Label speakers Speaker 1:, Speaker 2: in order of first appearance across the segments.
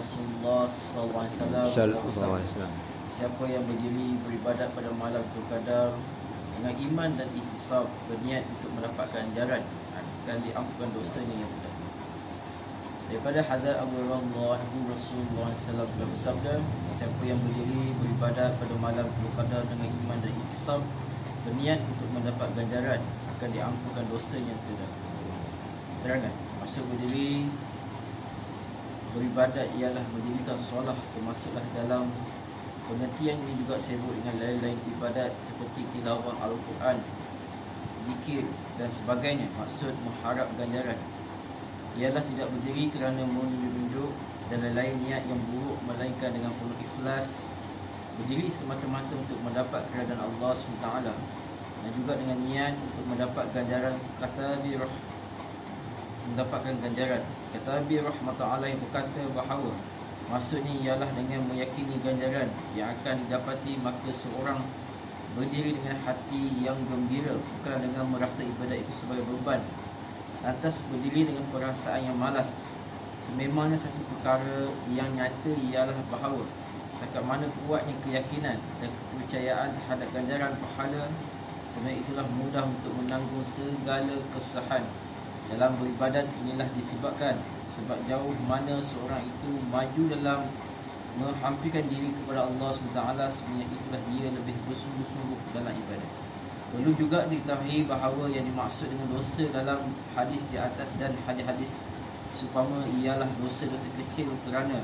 Speaker 1: Rasulullah SAW, siapa yang berdiri beribadat pada malam Qadar dengan iman dan ihtisab, berniat untuk mendapatkan ganjaran, akan diampunkan dosanya yang tidak. Daripada hadis Abu Hurairah, Rasulullah SAW telah bersabda, siapa yang berdiri beribadat pada malam Qadar dengan iman dan ihtisab, berniat untuk mendapat ganjaran, akan diampunkan dosanya yang tidak. Terangan, maksud berdiri beribadat ialah mendirikan solat, termasuklah dalam pengertian ini juga sibuk dengan lain-lain ibadat seperti tilawah Al-Quran, zikir dan sebagainya. Maksud mengharap ganjaran ialah tidak berdiri kerana menunjuk dan lain-lain niat yang buruk, melainkan dengan penuh ikhlas berdiri semata-mata untuk mendapat keridaan Allah SWT, dan juga dengan niat untuk mendapat ganjaran. Mendapatkan ganjaran. Kata Abi Rahmatullah Alaih berkata bahawa maksudnya ialah dengan meyakini ganjaran yang akan didapati, maka seorang berdiri dengan hati yang gembira, bukan dengan merasa ibadat itu sebagai beban. Lantas berdiri dengan perasaan yang malas. Sememangnya satu perkara yang nyata ialah bahawa setakat mana kuatnya keyakinan dan kepercayaan terhadap ganjaran pahala, sebenarnya itulah mudah untuk menanggung segala kesusahan dalam beribadat. Inilah disebabkan sebab jauh mana seorang itu maju dalam menghampirkan diri kepada Allah SWT, sebenarnya itulah dia lebih bersungguh-sungguh dalam ibadat. Perlu juga diketahui bahawa yang dimaksud dengan dosa dalam hadis di atas dan hadis-hadis seumpama ialah dosa-dosa kecil, kerana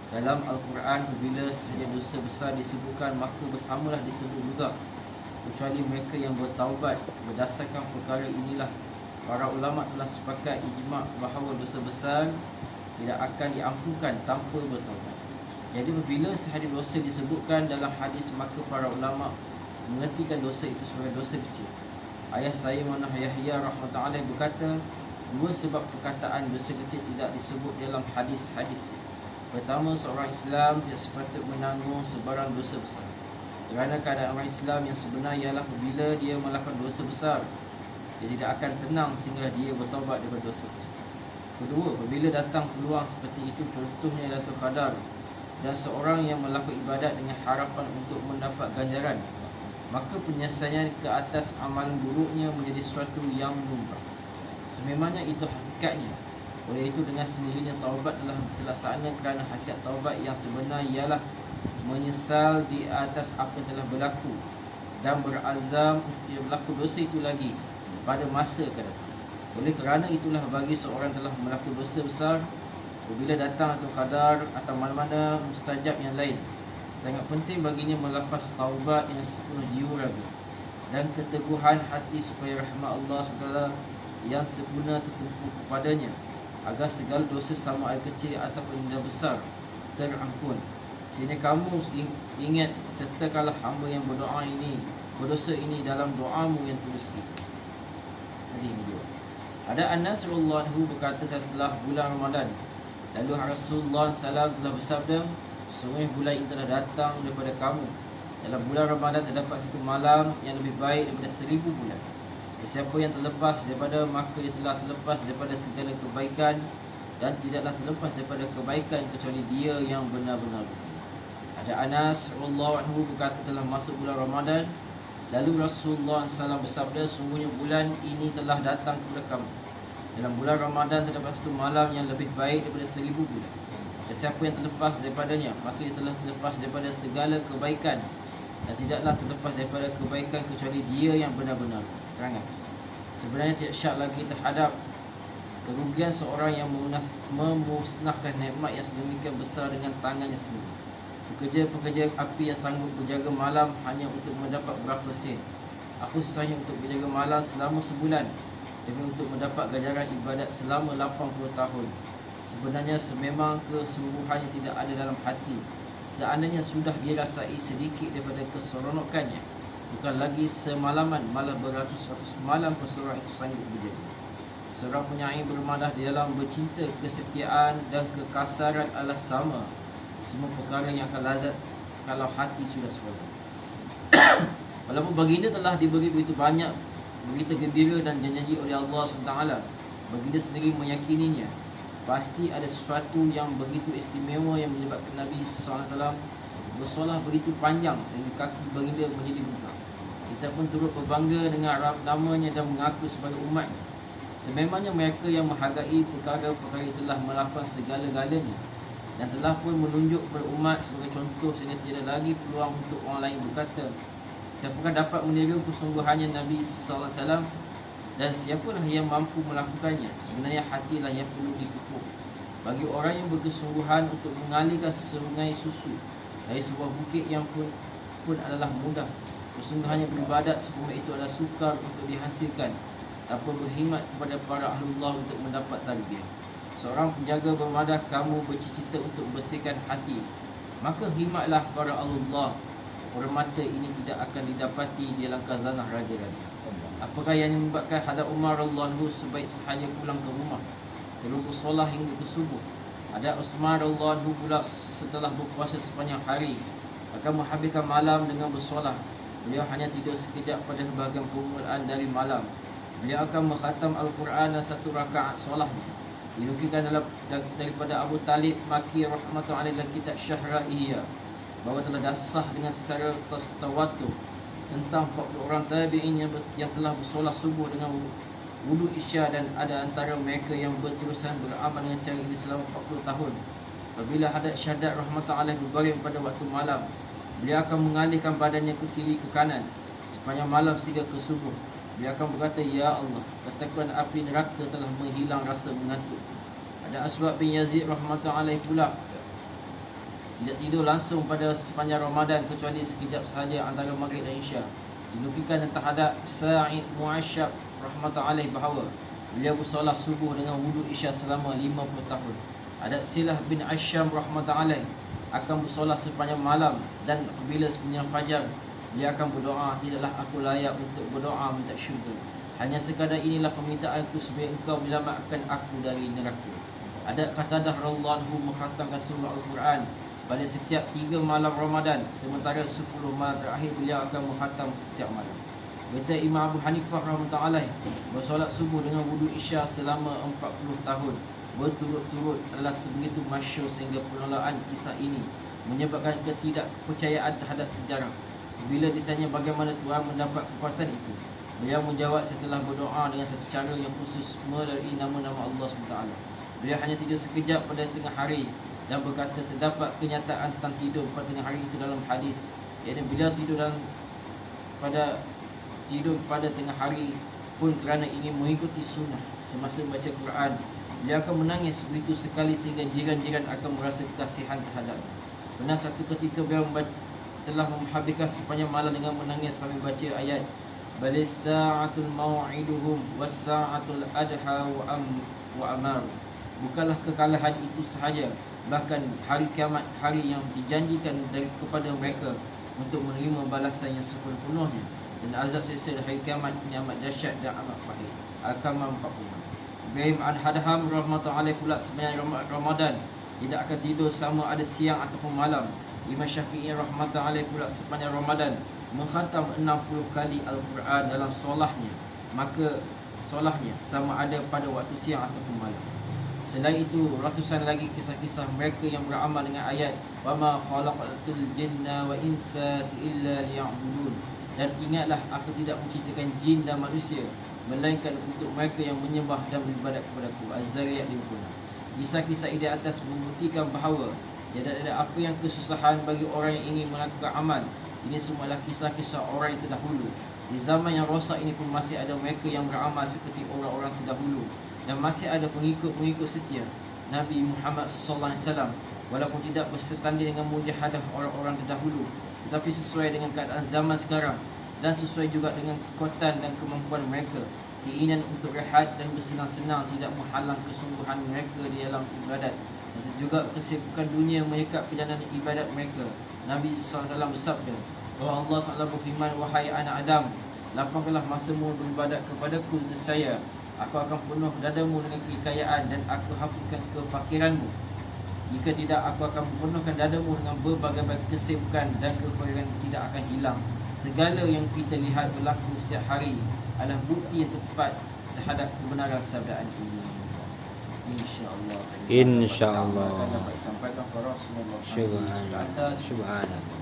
Speaker 1: dalam Al-Quran apabila sahaja dosa besar disebutkan, maka bersamalah disebut juga kecuali mereka yang bertaubat. Berdasarkan perkara inilah para ulama telah sepakat ijma' bahawa dosa besar tidak akan diampunkan tanpa bertaubat. Jadi apabila sahaja dosa disebutkan dalam hadis, maka para ulama mengertikan dosa itu sebagai dosa kecil. Ayah saya Mana Yahya rahmatullah berkata, dua sebab perkataan dosa kecil tidak disebut dalam hadis-hadis. Pertama, seorang Islam tidak sepatut menanggung sebarang dosa besar, kerana keadaan orang Islam yang sebenar ialah apabila dia melakukan dosa besar, dia tidak akan tenang sehingga dia bertaubat daripada dosa tersebut. Kedua, apabila datang peluang seperti itu, contohnya Lailatul Qadar, dan seorang yang melakukan ibadat dengan harapan untuk mendapat ganjaran, maka penyelesaian ke atas amalan buruknya menjadi sesuatu yang lumrah. Sememangnya itu hakikatnya. Oleh itu dengan sendirinya taubat telah terlaksana, kerana hakikat taubat yang sebenar ialah menyesal di atas apa yang telah berlaku dan berazam untuk tidak berlaku dosa itu lagi pada masa akan datang. Oleh kerana itulah bagi seorang telah melakukan dosa besar, apabila datang atau qadar atau mana-mana mustajab yang lain, sangat penting baginya melafaz taubat yang sepenuh jiwa raga dan keteguhan hati, supaya rahmat Allah SWT yang sempurna tertumpu kepadanya, agar segala dosa sama ada kecil ataupun yang besar terampun. Sehingga kamu ingat sertakanlah hamba yang berdosa ini dalam doamu yang tulus itu. Hadis kedua. Ada Anas radhiyallahu anhu berkata, telah bulan Ramadan, lalu Rasulullah SAW telah bersabda, sungguh bulan ini telah datang daripada kamu. Dalam bulan Ramadan terdapat satu malam yang lebih baik daripada 1000 bulan. Siapa yang terlepas daripada, maka dia telah terlepas daripada segala kebaikan, dan tidaklah terlepas daripada kebaikan kecuali dia yang benar-benar. Ada Anas radhiyallahu anhu berkata, telah masuk bulan Ramadan, lalu Rasulullah SAW bersabda, sungguhnya bulan ini telah datang kepada kamu. Dalam bulan Ramadan terdapat satu malam yang lebih baik daripada 1000 bulan. Dan siapa yang terlepas daripadanya, maka dia telah terlepas daripada segala kebaikan, dan tidaklah terlepas daripada kebaikan kecuali dia yang benar-benar. Terangan, sebenarnya tidak syak lagi terhadap kerugian seorang yang memusnahkan nikmat yang sedemikian besar dengan tangannya sendiri. Pekerja-pekerja api yang sanggup berjaga malam hanya untuk mendapat berapa sen. Aku susahnya untuk berjaga malam selama sebulan demi untuk mendapat ganjaran ibadat selama 80 tahun. Sebenarnya sememang kesungguhannya tidak ada dalam hati. Seandainya sudah dirasai sedikit daripada keseronokannya, bukan lagi semalaman, malah beratus-ratus malam pun seorang itu sanggup berjaga. Seorang penyair bermadah di dalam bercinta, kesetiaan dan kekasaran adalah sama. Semua perkara yang akan lazat kalau hati sudah seronok. Walaupun baginda telah diberi begitu banyak berita gembira dan janji oleh Allah SWT, baginda sendiri meyakininya. pasti ada sesuatu yang begitu istimewa yang menyebabkan Nabi SAW bersolah begitu panjang sehingga kaki baginda menjadi bengkak. Kita pun turut berbangga dengan namanya dan mengaku sebagai umat. Sememangnya mereka yang menghargai perkara-perkara itulah melakukan segala-galanya dan telah pun menunjuk kepada umat sebagai contoh sehingga tidak lagi peluang untuk orang lain berkata, siapakah dapat meniru kesungguhannya Nabi SAW, dan siapalah yang mampu melakukannya. Sebenarnya hatilah yang perlu dipupuk. Bagi orang yang berkesungguhan untuk mengalirkan sungai susu dari sebuah bukit yang pun adalah mudah. Kesungguhannya beribadat semua itu adalah sukar untuk dihasilkan tanpa berkhidmat kepada para ahlullah untuk mendapat tarbiyah. Seorang penjaga bermadah kamu bercita-cita untuk membersihkan hati, maka khidmatlah para ahlullah. Permata ini tidak akan didapati di dalam khazanah raja-raja. Apakah yang menyebabkan hadap Umar radhiyallahu anhu sebaik sahaja pulang ke rumah terus bersolah hingga ke subuh? Hadap Uthman radhiyallahu anhu pula setelah berpuasa sepanjang hari akan menghabiskan malam dengan bersolah. Beliau hanya tidur sekejap pada sebahagian permulaan dari malam. Beliau akan mengkhatam Al-Quran dan satu rakaat solahnya. Dinukilkan daripada Abu Talib Maki rahmatullahi dalam kitab Syahra'iyah bahawa telah dasah dengan secara tawatur tentang 40 orang tabi'in yang telah bersolah subuh dengan wudu isya, dan ada antara mereka yang berterusan beramal dengan cara ini selama 40 tahun. Apabila hadap Syahadat rahmatullahi berbaring pada waktu malam, beliau akan mengalihkan badannya ke kiri ke kanan sepanjang malam sehingga ke subuh. Beliau akan berkata, ya Allah, ketakutan api neraka telah menghilang rasa mengantuk. Ada Aswad bin Yazid rahmatullahi pula tidak tidur langsung pada sepanjang Ramadan kecuali sekejap sahaja antara Maghrib dan Isya. Dinukilkan tentang hadap Sa'id Mu'asyab rahmatullahi bahawa beliau bersolah subuh dengan wudu Isya selama 50 tahun. Hadap Silah bin Asyam rahmatullahi akan bersolah sepanjang malam, dan apabila sepanjang fajar dia akan berdoa, tidaklah aku layak untuk berdoa minta syurga. Hanya sekadar inilah permintaanku supaya engkau menyelamatkan aku dari neraka. Ada Qatadah radhiyallahu anhu mengkhatamkan surah Al-Quran pada setiap 3 malam Ramadan, sementara 10 malam terakhir beliau akan mengkhatam setiap malam. Kata Imam Abu Hanifah rahmatullahi bersolat subuh dengan wudu Isya selama 40 tahun berturut-turut adalah sebegitu masyhur sehingga penolakan kisah ini menyebabkan ketidakpercayaan terhadap sejarah. Bila ditanya bagaimana Tuhan mendapat kekuatan itu, beliau menjawab setelah berdoa dengan satu cara yang khusus melalui nama-nama Allah SWT. Beliau hanya tidur sekejap pada tengah hari dan berkata terdapat kenyataan tentang tidur pada tengah hari itu dalam hadis, iaitu beliau tidur pada tengah hari pun kerana ingin mengikuti sunnah. Semasa membaca Quran, beliau akan menangis begitu sekali sehingga jiran-jiran akan merasa kasihan terhadapnya. Pernah satu ketika beliau telah menghabiskan sepanjang malam dengan menangis sambil baca ayat balis sa'atul maw'iduhum was sa'atul adha wa amar. Bukanlah kekalahan itu sahaja, bahkan hari kiamat, hari yang dijanjikan kepada mereka untuk menerima balasan yang sepenuhnya, dan azab seksa hari kiamat ini amat dahsyat dan amat pahit. Al-Kamar 40. Ibrahim Al-Hadham rahmatullahi pula sebenarnya Ramadan tidak akan tidur selama ada siang ataupun malam. Imam Syafi'i rahmatullahi pula sepanjang Ramadan mengkhatam 60 kali Al-Quran dalam solahnya, maka solahnya sama ada pada waktu siang ataupun malam. Selain itu, ratusan lagi kisah-kisah mereka yang beramal dengan ayat wa ma khalaqatul jinna wa insa illa liya'budun, dan ingatlah aku tidak menciptakan jin dan manusia melainkan untuk mereka yang menyembah dan beribadat kepadaku. Az-Zariyat 50. Kisah-kisah di atas membuktikan bahawa tidak ada apa yang kesusahan bagi orang yang ingin melakukan amal. Ini semua adalah kisah-kisah orang yang terdahulu. Di zaman yang rosak ini pun masih ada mereka yang beramal seperti orang-orang terdahulu, dan masih ada pengikut-pengikut setia Nabi Muhammad SAW, walaupun tidak bersetanding dengan mujahadah orang-orang terdahulu, tetapi sesuai dengan keadaan zaman sekarang dan sesuai juga dengan kekuatan dan kemampuan mereka. Keinginan untuk rehat dan bersenang-senang tidak menghalang kesungguhan mereka di dalam ibadat, dan juga kesibukan dunia menyekat perjalanan ibadat mereka. Nabi SAW bersabda bahawa Allah SWT berfirman, wahai anak Adam, lapangkanlah masamu beribadat kepadaku, nescaya aku akan penuh dadamu dengan kekayaan dan aku hapuskan kefakiranmu. Jika tidak, aku akan penuhkan dadamu dengan berbagai-bagai kesibukan dan kefakiran tidak akan hilang. Segala yang kita lihat berlaku setiap hari adalah bukti yang tepat terhadap kebenaran sabdaan ini. InsyaAllah.
Speaker 2: InsyaAllah.
Speaker 1: Dapat sampaikan kepada Rasulullah.
Speaker 2: Subhanallah. Subhanallah.